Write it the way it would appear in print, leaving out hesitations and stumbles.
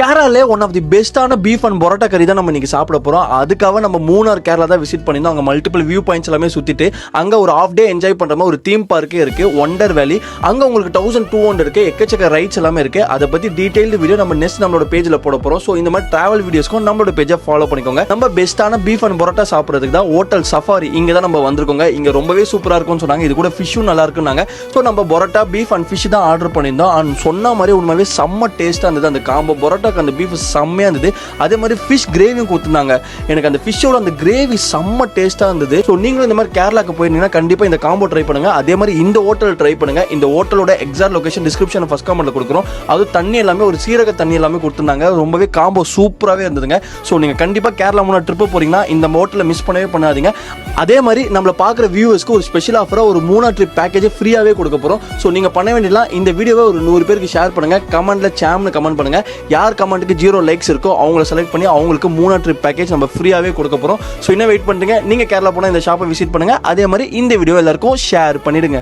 கேரளாலே one of the பெஸ்ட்டான beef and parotta கறி தான் நம்ம இன்னைக்கு சாப்பிட போகிறோம். அதுக்காக நம்ம மூணார் கேரளா தான் விசிட் பண்ணியிருந்தோம். அங்கே மல்டிபிள் வியூ பாயிண்ட்ஸ் எல்லாமே சுற்றிட்டு அங்கே ஒரு ஆஃப் டே என்ஜாய் பண்ணுற மாதிரி ஒரு தீம் பார்க்கே இருக்குது, ஒண்டர் வேலி. அங்கே உங்களுக்கு 1200 இருக்குது, எக்கச்சக்க ரைட்ஸ் எல்லாமே இருக்குது. அதை பற்றி டீட்டெயில்டு வீடியோ நம்ம நெக்ஸ்ட் நம்மளோட பேஜில் போட போகிறோம். ஸோ இந்த மாதிரி ட்ராவல் வீடியோஸ்க்கும் நம்மளோட பேஜை ஃபாலோ பண்ணிக்கோங்க. நம்ம பெஸ்ட்டான பீஃப் அண்ட் பரோட்டா சாப்பிட்றதுக்கு தான் ஹோட்டல் சஃபாரி இங்கே தான் நம்ம வந்திருக்கோங்க. இங்கே ரொம்பவே சூப்பராக இருக்கும்னு சொன்னாங்க. இது கூட ஃபிஷ்ஷும் நல்லா இருக்குன்னாங்க. ஸோ நம்ம பரோட்டா பீஃப் அண்ட் ஃபிஷ் தான் ஆர்டர் பண்ணியிருந்தோம். அண்ட் சொன்ன மாதிரி உண்மையாகவே செம்ம டேஸ்ட்டாக இருந்தது. அந்த காம்போ பரோட்டாக்கு அந்த பீஃப் செம்மையாக இருந்தது. அதே மாதிரி ஃபிஷ் கிரேவியும் கொடுத்துருந்தாங்க. எனக்கு அந்த ஃபிஷ்ஷோட அந்த கிரேவி செம்ம டேஸ்ட்டாக இருந்தது. ஸோ நீங்களும் இந்த மாதிரி கேரளாக்கு போயிருந்தீங்கன்னா கண்டிப்பாக இந்த காம்போ ட்ரை பண்ணுங்க. அதே மாதிரி இந்த ஹோட்டல் ட்ரை பண்ணுங்க. இந்த ஹோட்டலோட எக்ஸாக்ட் லொகேஷன் டிஸ்கிரிப்ஷன் ஃபர்ஸ்ட் கமெண்ட்ல கொடுக்குறோம். அது தண்ணி எல்லாமே ஒரு சீரக தண்ணி எல்லாமே கொடுத்துருந்தாங்க. ரொம்பவே காம்போ சூப்பராகவே இருந்ததுங்க. ஸோ நீங்கள் கண்டிப்பாக கேரளா முன்னாடி ட்ரிப்பு போறீங்கன்னா இந்த ஹோட்டலில் மிஸ் பண்ணவே பண்ணாதீங்க. அதே மாதிரி நம்மளை பார்க்குற வியூவர்ஸ்க்கு ஒரு ஸ்பெஷல் ஆஃபராக ஒரு 3 ட்ரிப் பேக்கேஜ் ஃப்ரீயாகவே கொடுக்க போகிறோம். ஸோ நீங்கள் பண்ண வேண்டியலாம் இந்த வீடியோவை ஒரு 100 பேருக்கு ஷேர் பண்ணுங்க. கமெண்ட்ல சாம்னு கமெண்ட் பண்ணுங்க. யார் கமெண்ட்டுக்கு 0 லைக்ஸ் இருக்கோ அவங்கள செலக்ட் பண்ணி அவங்களுக்கு 3 ட்ரிப் பேக்கேஜ் நம்ம ஃப்ரீயாகவே கொடுக்க போகிறோம். ஸோ இன்னும் வெயிட் பண்ணுங்க. நீங்கள் கேரளா போனால் இந்த ஷாப்பை விசிட் பண்ணுங்க. அதே மாதிரி இந்த வீடியோ எல்லாருக்கும் ஷேர் பண்ணிடுங்க.